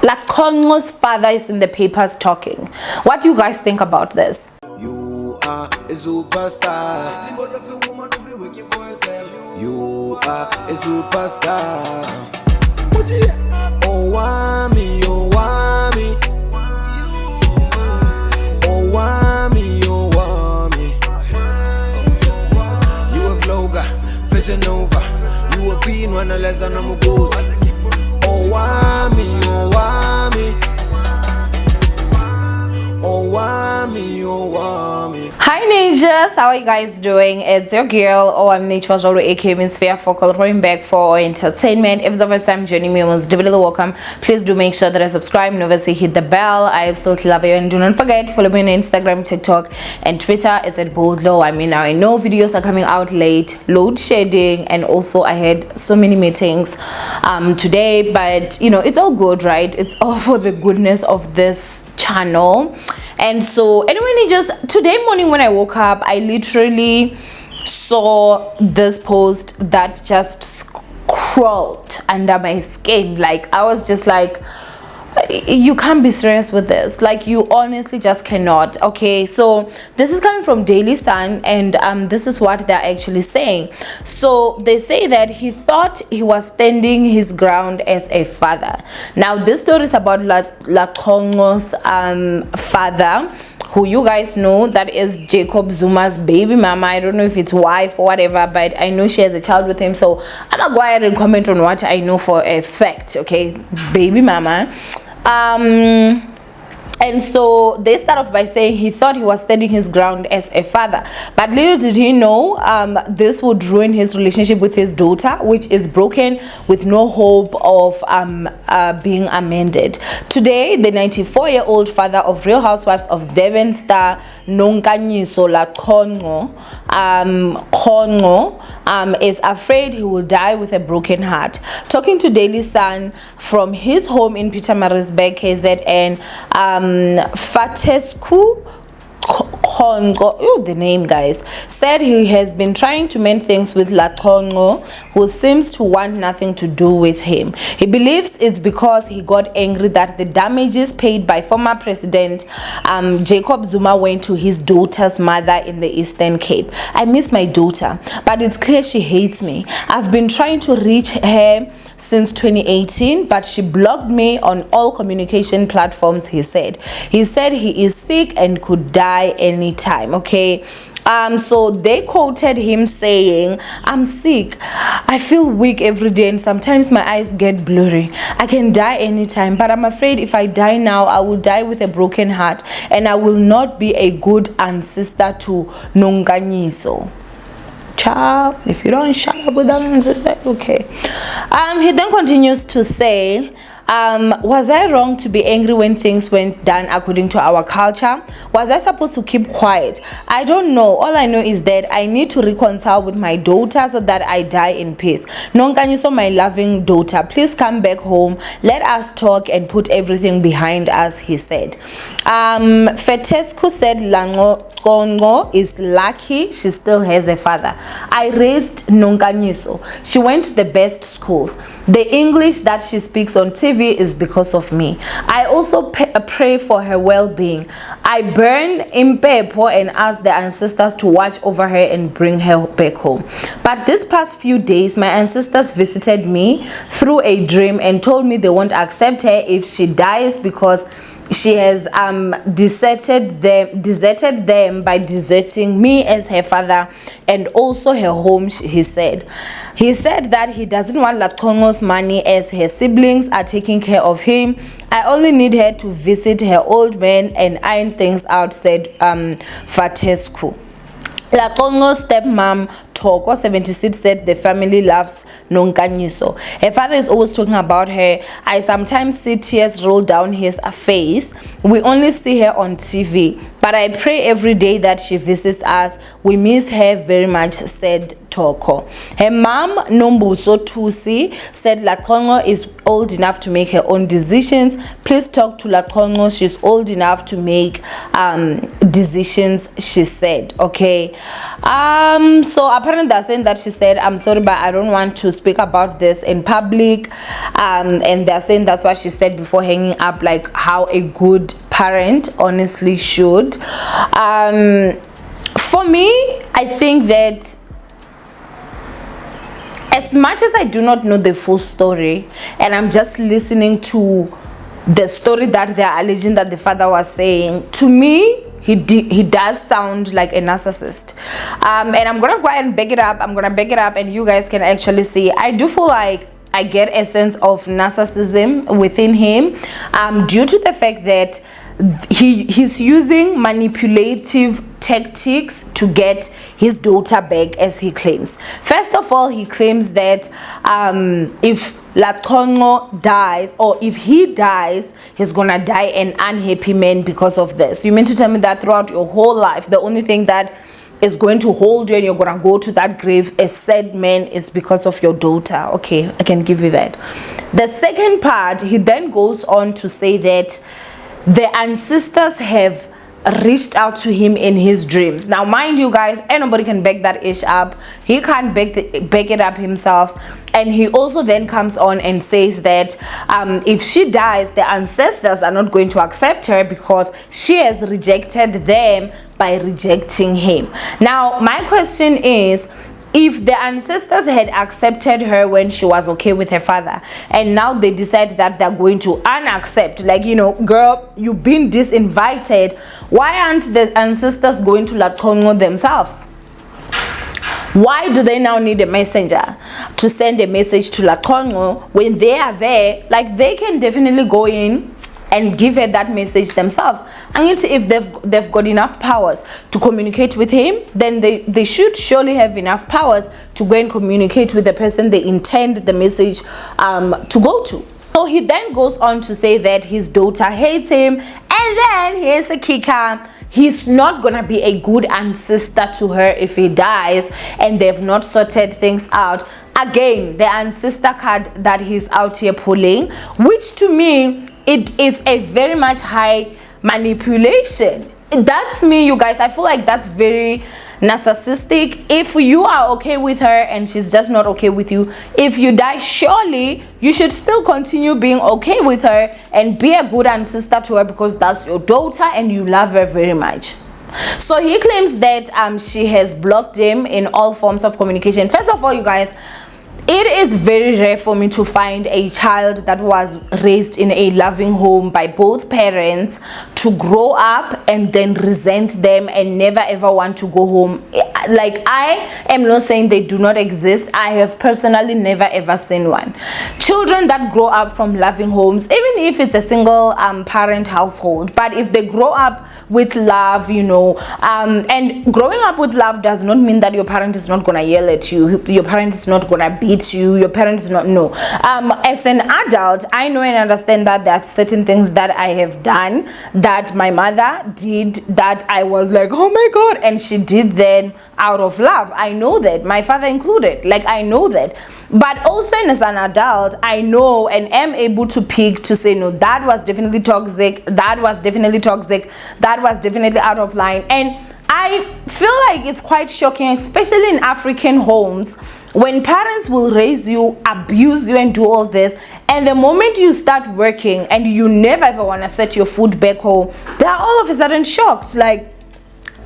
Laconco's father is in the papers talking. What do you guys think about this? You are a superstar. Symbol of a woman who be working for herself. You are a superstar. Owamie, Owamie. Owamie, Owamie. You a vlogger, fashion over. You a being one less than a mugoza. Owamie, Owamie. Owamie, Owamie. Hi ninjas, how are you guys doing? It's your girl Owamie aka Miss Fair Focal, reporting back for entertainment. If it's the first time joining me, most definitely welcome. Please do make sure that I subscribe and obviously hit the bell. I absolutely love you, and do not forget, follow me on Instagram, TikTok and Twitter. It's at boldlow. I mean, now I know videos are coming out late, load shedding, and also I had so many meetings today, but you know, it's all good, right? It's all for the goodness of this channel. And so anyway, just today morning when I woke up, I literally saw this post that just crawled under my skin. Like, I was just like, you can't be serious with this. Like, you honestly just cannot. Okay, so this is coming from Daily Sun, and this is what they're actually saying. So they say that he thought he was standing his ground as a father. Now this story is about Laconco's father, who you guys know, that is Jacob Zuma's baby mama. I don't know if it's wife or whatever, but I know she has a child with him, so I'm gonna go ahead and comment on what I know for a fact. Okay, baby mama. And so they start off by saying he thought he was standing his ground as a father, but little did he know this would ruin his relationship with his daughter, which is broken with no hope of being amended. Today, the 94-year-old father of Real Housewives of Devon star Nonkanyiso Laconco is afraid he will die with a broken heart. Talking to Daily Sun from his home in Pietermaritzburg, KZN, Fatescu Congo, the name, guys, said he has been trying to mend things with Laconco, who seems to want nothing to do with him. He believes it's because he got angry that the damages paid by former President Jacob Zuma went to his daughter's mother in the Eastern Cape. I miss my daughter, but it's clear she hates me. I've been trying to reach her since 2018, but she blocked me on all communication platforms, he said. He said he is sick and could die anytime. Okay, so they quoted him saying, "I'm sick, I feel weak every day, and sometimes my eyes get blurry. I can die anytime, but I'm afraid if I die now, I will die with a broken heart, and I will not be a good ancestor to Nonkanyiso." Child, if you don't shut up with that ancestor, okay. He then continues to say, was I wrong to be angry when things went down according to our culture? Was I supposed to keep quiet? I don't know. All I know is that I need to reconcile with my daughter so that I die in peace. Nonkanyiso, my loving daughter, please come back home. Let us talk and put everything behind us, he said. Fatescu said Laconco is lucky she still has a father. I raised Nonkanyiso. She went to the best schools. The English that she speaks on TV is because of me. I also pray for her well-being. I burn impepo and ask the ancestors to watch over her and bring her back home. But this past few days, my ancestors visited me through a dream and told me they won't accept her if she dies because she has deserted them by deserting me as her father and also her home, he said. He said that he doesn't want Laconco's money as her siblings are taking care of him. I only need her to visit her old man and iron things out, said Fatescu. Laconco's stepmom Toko 76 said the family loves Nonkanyiso. Her father is always talking about her. I sometimes see tears roll down his face. We only see her on TV, but I pray every day that she visits us. We miss her very much, said Toko. Her mom, Nombuso Tusi, said Laconco is old enough to make her own decisions. Please talk to Laconco. She's old enough to make decisions, she said. Okay. So apparently they're saying that she said, I'm sorry, but I don't want to speak about this in public. And they're saying that's what she said before hanging up, like how a good parent honestly should. For me, I think that as much as I do not know the full story, and I'm just listening to the story that they're alleging that the father was saying, to me, he does sound like a narcissist. And I'm gonna go ahead and back it up. I'm gonna back it up, and you guys can actually see. I do feel like I get a sense of narcissism within him, due to the fact that he's using manipulative tactics to get his daughter back, as he claims. First of all, he claims that if Laconco dies, or if he dies, he's gonna die an unhappy man because of this. You mean to tell me that throughout your whole life, the only thing that is going to hold you and you're gonna go to that grave a sad man is because of your daughter? Okay, I can give you that. The second part, he then goes on to say that the ancestors have reached out to him in his dreams. Now mind you guys, anybody can back that ish up. He can't back it up himself. And he also then comes on and says that if she dies, the ancestors are not going to accept her because she has rejected them by rejecting him. Now my question is, if the ancestors had accepted her when she was okay with her father, and now they decide that they're going to unaccept, like, you know, girl, you've been disinvited, why aren't the ancestors going to Laconco themselves? Why do they now need a messenger to send a message to Laconco when they are there? Like, they can definitely go in and give her that message themselves. And if they've got enough powers to communicate with him, then they should surely have enough powers to go and communicate with the person they intend the message to go to. So he then goes on to say that his daughter hates him, and then here's a kicker: he's not gonna be a good ancestor to her if he dies and they've not sorted things out. Again, the ancestor card that he's out here pulling, which to me, it is a very much high manipulation. That's me, you guys. I feel like that's very narcissistic. If you are okay with her and she's just not okay with you, if you die, surely you should still continue being okay with her and be a good ancestor to her, because that's your daughter and you love her very much. So he claims that she has blocked him in all forms of communication. First of all, you guys, it is very rare for me to find a child that was raised in a loving home by both parents to grow up and then resent them and never ever want to go home. Like, I am not saying they do not exist. I have personally never ever seen one. Children that grow up from loving homes, even if it's a single parent household, but if they grow up with love, you know, and growing up with love does not mean that your parent is not gonna yell at you, your parent is not gonna beat you, your parents not, no. As an adult, I know and understand that there are certain things that I have done that my mother did that I was like, oh my god, and she did then out of love. I know that, my father included, like, I know that. But also as an adult, I know and am able to pick to say, no, that was definitely toxic, that was definitely toxic, that was definitely out of line. And I feel like it's quite shocking, especially in African homes, when parents will raise you, abuse you, and do all this, and the moment you start working and you never ever want to set your food back home, they are all of a sudden shocked, like,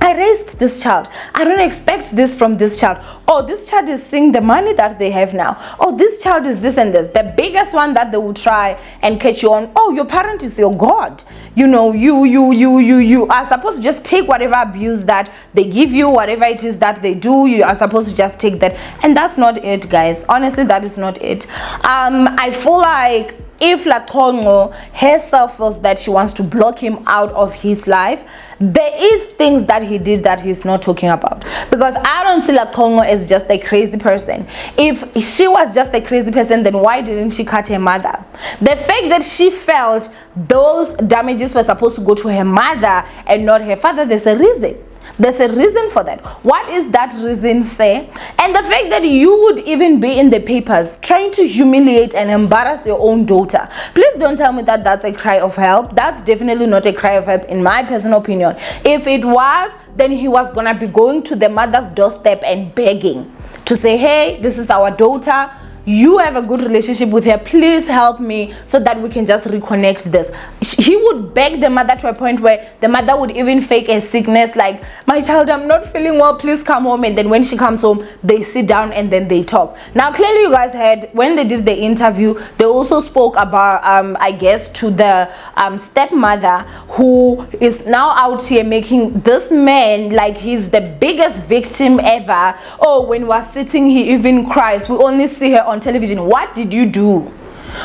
I raised this child, I don't expect this from this child. Oh, this child is seeing the money that they have now. Oh, this child is this and this. The biggest one that they will try and catch you on, oh, your parent is your god. You know, you are supposed to just take whatever abuse that they give you, whatever it is that they do, you are supposed to just take that. And that's not it, guys. Honestly, that is not it. I feel like if Laconco herself feels that she wants to block him out of his life, there is things that he did that he's not talking about, because I don't see Laconco as just a crazy person. If she was just a crazy person, then why didn't she cut her mother? The fact that she felt those damages were supposed to go to her mother and not her father, there's a reason. There's a reason for that. What is that reason, say? And the fact that you would even be in the papers trying to humiliate and embarrass your own daughter. Please don't tell me that that's a cry of help. That's definitely not a cry of help in my personal opinion. If it was, then he was gonna be going to the mother's doorstep and begging to say, hey, this is our daughter. You have a good relationship with her, please help me so that we can just reconnect this. He would beg the mother to a point where the mother would even fake a sickness, like, my child, I'm not feeling well, please come home. And then when she comes home, they sit down and then they talk. Now clearly you guys heard when they did the interview, they also spoke about I guess to the stepmother, who is now out here making this man like he's the biggest victim ever. Oh, when we're sitting, he even cries, we only see her on television. What did you do?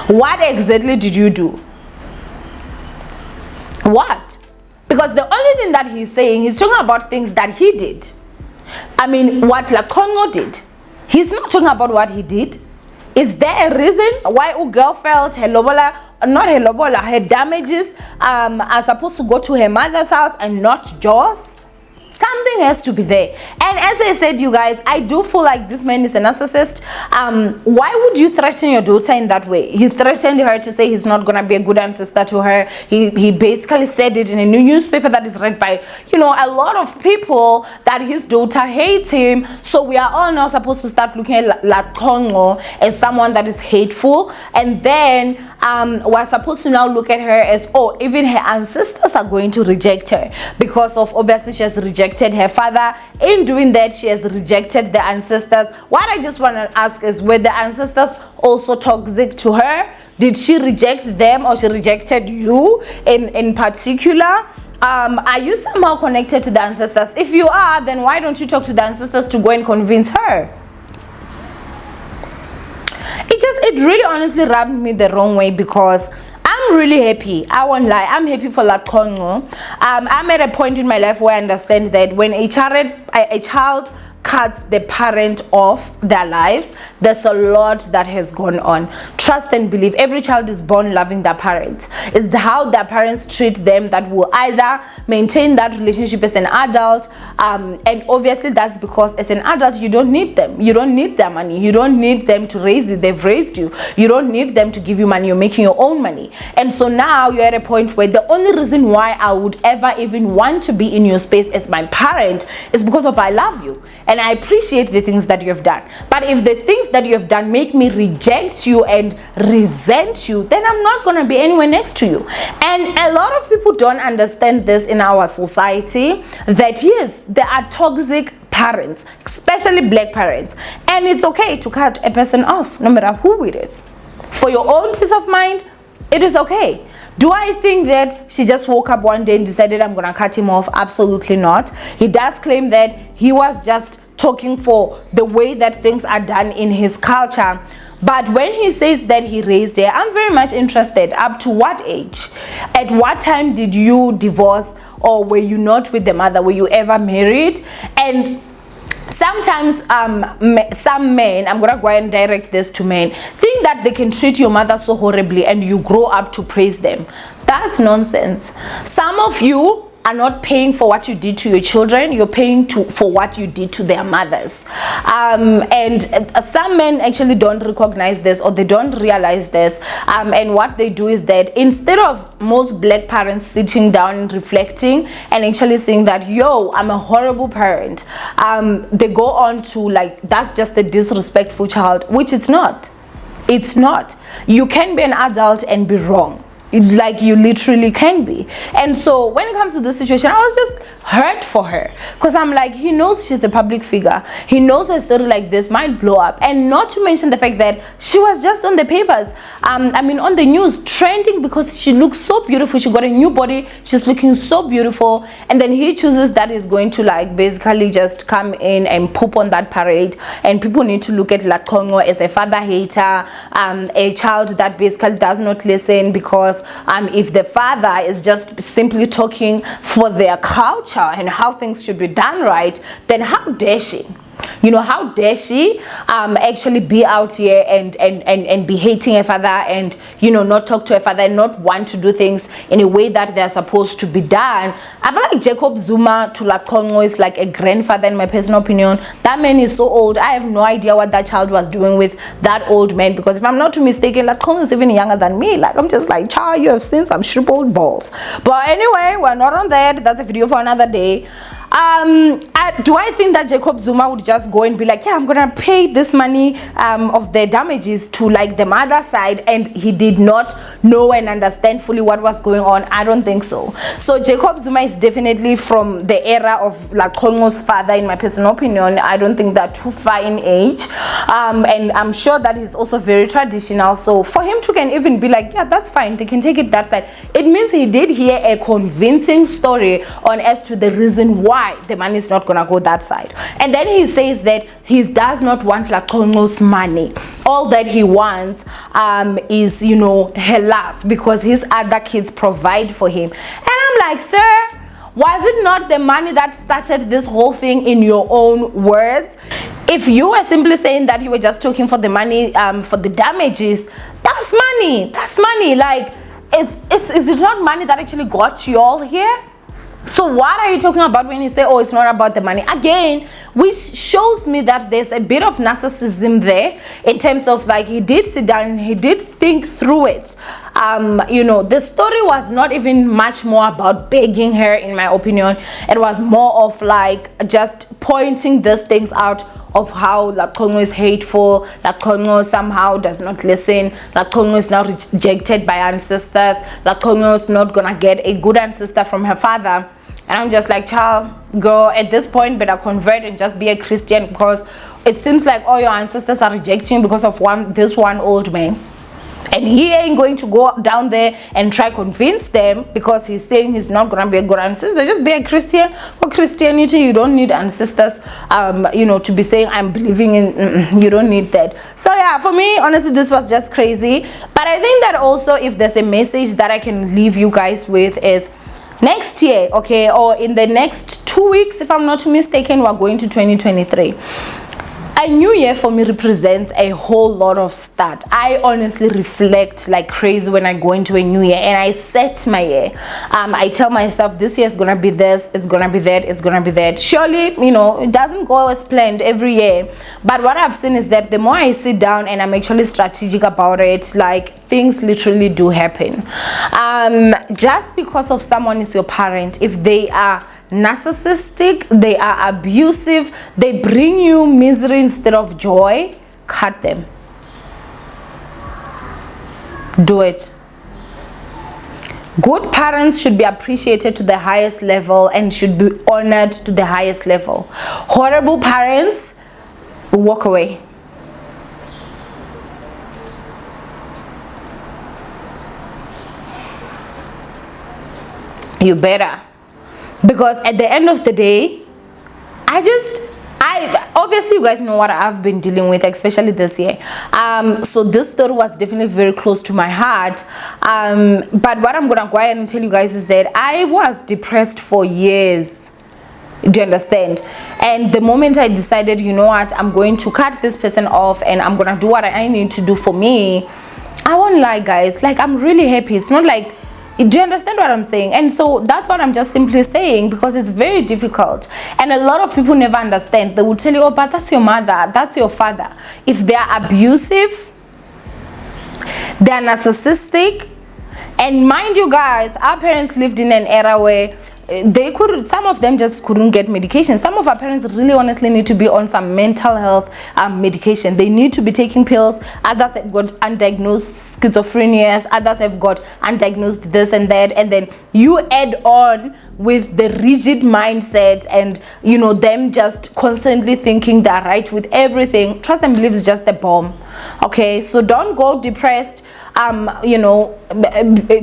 What exactly did you do? What? Because the only thing that he's saying, he's talking about things that he did. I mean, what Laconco did. He's not talking about what he did. Is there a reason why a girl felt her lobola, not her lobola, her damages are supposed to go to her mother's house and not yours? Something has to be there. And as I said, you guys, I do feel like this man is a narcissist. Why would you threaten your daughter in that way? He threatened her to say he's not gonna be a good ancestor to her. He basically said it in a new newspaper that is read by, you know, a lot of people, that his daughter hates him. So we are all now supposed to start looking at Laconco as someone that is hateful, and then we're supposed to now look at her as, oh, even her ancestors are going to reject her because of, obviously, she has rejected her father. In doing that, she has rejected the ancestors. What I just want to ask is, were the ancestors also toxic to her? Did she reject them, or she rejected you in particular? Are you somehow connected to the ancestors? If you are, then why don't you talk to the ancestors to go and convince her? It really honestly rubbed me the wrong way, because I'm really happy. I won't lie. I'm happy for Laconco. I'm at a point in my life where I understand that when a child cuts the parent off their lives, there's a lot that has gone on. Trust and believe, every child is born loving their parents. It's how their parents treat them that will either maintain that relationship as an adult, and obviously that's because as an adult you don't need them. You don't need their money. You don't need them to raise you. They've raised you. You don't need them to give you money. You're making your own money. And so now you're at a point where the only reason why I would ever even want to be in your space as my parent is because of I love you and I appreciate the things that you have done. But if the things that you have done make me reject you and resent you, then I'm not going to be anywhere next to you. And a lot of people don't understand this in our society, that yes, there are toxic parents, especially black parents, and it's okay to cut a person off no matter who it is. For your own peace of mind, it is okay. Do I think that she just woke up one day and decided I'm gonna cut him off? Absolutely not. He does claim that he was just talking for the way that things are done in his culture. But when he says that he raised her, I'm very much interested. Up to what age? At what time did you divorce, or were you not with the mother? Were you ever married? And sometimes some men, I'm gonna go and direct this to men, think that they can treat your mother so horribly and you grow up to praise them. That's nonsense. Some of you are not paying for what you did to your children, you're paying for what you did to their mothers. And some men actually don't recognize this, or they don't realize this, and what they do is that instead of most black parents sitting down and reflecting and actually saying that, yo, I'm a horrible parent, they go on to like, that's just a disrespectful child, which it's not. It's not. You can be an adult and be wrong. Like, you literally can be. And so when it comes to this situation, I was just hurt for her, because I'm like, he knows she's a public figure, he knows a story like this might blow up, and not to mention the fact that she was just on the papers, I mean on the news, trending because she looks so beautiful. She got a new body, she's looking so beautiful, and then he chooses that he's going to like basically just come in and poop on that parade, and people need to look at Laconco as a father hater, a child that basically does not listen, because if the father is just simply talking for their culture and how things should be done right, then how dare she? You know, how dare she actually be out here and be hating her father, and, you know, not talk to her father and not want to do things in a way that they're supposed to be done. I feel like Jacob Zuma to Laconco is like a grandfather, in my personal opinion. That man is so old. I have no idea what that child was doing with that old man, because if I'm not too mistaken, Laconco is even younger than me. Like, I'm just like, child, you have seen some shriveled balls. But anyway, we're not on that. That's a video for another day. Do I think that Jacob Zuma would just go and be like, yeah, I'm gonna pay this money of the damages to like the mother side, and he did not know and understand fully what was going on? I don't think so. So Jacob Zuma is definitely from the era of Laconco's father, in my personal opinion. I don't think they're too far in age, and I'm sure that he's also very traditional. So for him to can even be like, yeah, that's fine, they can take it that side, it means he did hear a convincing story on as to the reason why the money is not gonna go that side. And then he says that he does not want Laconco's money. All that he wants is, you know, her love, because his other kids provide for him. And I'm like, sir, was it not the money that started this whole thing, in your own words? If you were simply saying that you were just talking for the money, for the damages, that's money. That's money. Like, is it not money that actually got you all here? So what are you talking about when you say, oh, it's not about the money? Again, which shows me that there's a bit of narcissism there, in terms of like, he did sit down and he did think through it. You know, the story was not even much more about begging her, in my opinion. It was more of like just pointing these things out, of how Laconco is hateful, Laconco somehow does not listen, Laconco is now rejected by ancestors, Laconco is not gonna get a good ancestor from her father. And I'm just like, child, girl, at this point better convert and just be a Christian, because it seems like all your ancestors are rejecting you because of this one old man. And he ain't going to go down there and try convince them, because he's saying he's not going to be a good ancestor. Just be a Christian. For Christianity, you don't need ancestors, you know, to be saying I'm believing in, you don't need that. So yeah, for me, honestly, this was just crazy. But I think that also, if there's a message that I can leave you guys with, is next year, okay, or in the next 2 weeks, if I'm not mistaken, we're going to 2023. A new year for me represents a whole lot of start. I honestly reflect like crazy when I go into a new year, and I set my year. I tell myself this year is gonna be this, it's gonna be that, it's gonna be that. Surely, you know, it doesn't go as planned every year, but what I've seen is that the more I sit down and I'm actually strategic about it, like, things literally do happen. Just because of someone is your parent, if they are narcissistic, they are abusive, they bring you misery instead of joy, cut them. Do it. Good parents should be appreciated to the highest level and should be honored to the highest level. Horrible parents, walk away. You better. Because at the end of the day, obviously you guys know what I've been dealing with, especially this year. So this story was definitely very close to my heart. But what I'm gonna go ahead and tell you guys is that I was depressed for years. Do you understand? And the moment I decided, you know what, I'm going to cut this person off and I'm gonna do what I need to do for me, I won't lie, guys, like, I'm really happy. It's not like, do you understand what I'm saying? And so that's what I'm just simply saying, because it's very difficult, and a lot of people never understand. They will tell you, oh, but that's your mother, that's your father. If they're abusive, they're narcissistic, and mind you guys, our parents lived in an era where some of them just couldn't get medication. Some of our parents really honestly need to be on some mental health medication. They need to be taking pills. Others have got undiagnosed schizophrenia, others have got undiagnosed this and that, and then you add on with the rigid mindset and, you know, them just constantly thinking they're right with everything. Trust and believe is just a bomb. Okay, so don't go depressed. you know,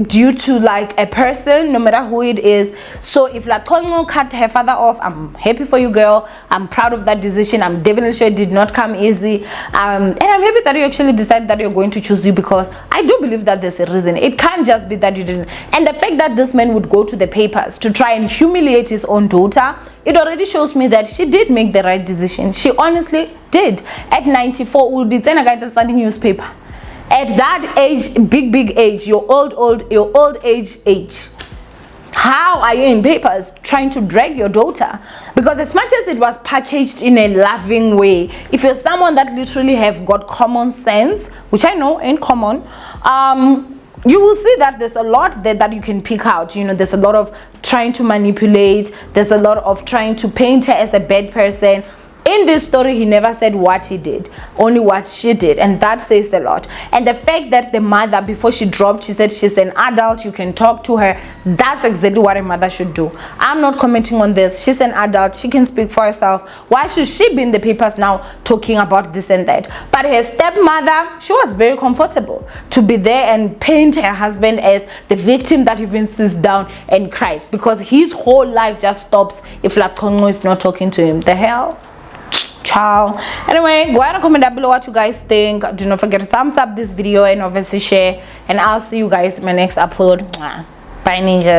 due to like a person, no matter who it is. So if Laconco cut her father off, I'm happy for you, girl. I'm proud of that decision. I'm definitely sure it did not come easy, and I'm happy that you actually decided that you're going to choose you, because I do believe that there's a reason. It can't just be that you didn't. And the fact that this man would go to the papers to try and humiliate his own daughter, it already shows me that she did make the right decision. She honestly did. At 94, we did send a guy to study newspaper. At that age, big age, your old age. How are you in papers trying to drag your daughter? Because as much as it was packaged in a loving way, if you're someone that literally have got common sense, which I know ain't common, you will see that there's a lot there that you can pick out. You know, there's a lot of trying to manipulate, there's a lot of trying to paint her as a bad person. In this story, he never said what he did, only what she did, and that says a lot. And the fact that the mother, before she dropped, she said she's an adult, you can talk to her, that's exactly what a mother should do. I'm not commenting on this. She's an adult, she can speak for herself. Why should she be in the papers now talking about this and that? But her stepmother, she was very comfortable to be there and paint her husband as the victim that even sits down and cries, because his whole life just stops if Laconco is not talking to him. The hell? Ciao. Anyway, go ahead and comment down below what you guys think. Do not forget to thumbs up this video and obviously share, and I'll see you guys in my next upload. Bye, ninjas.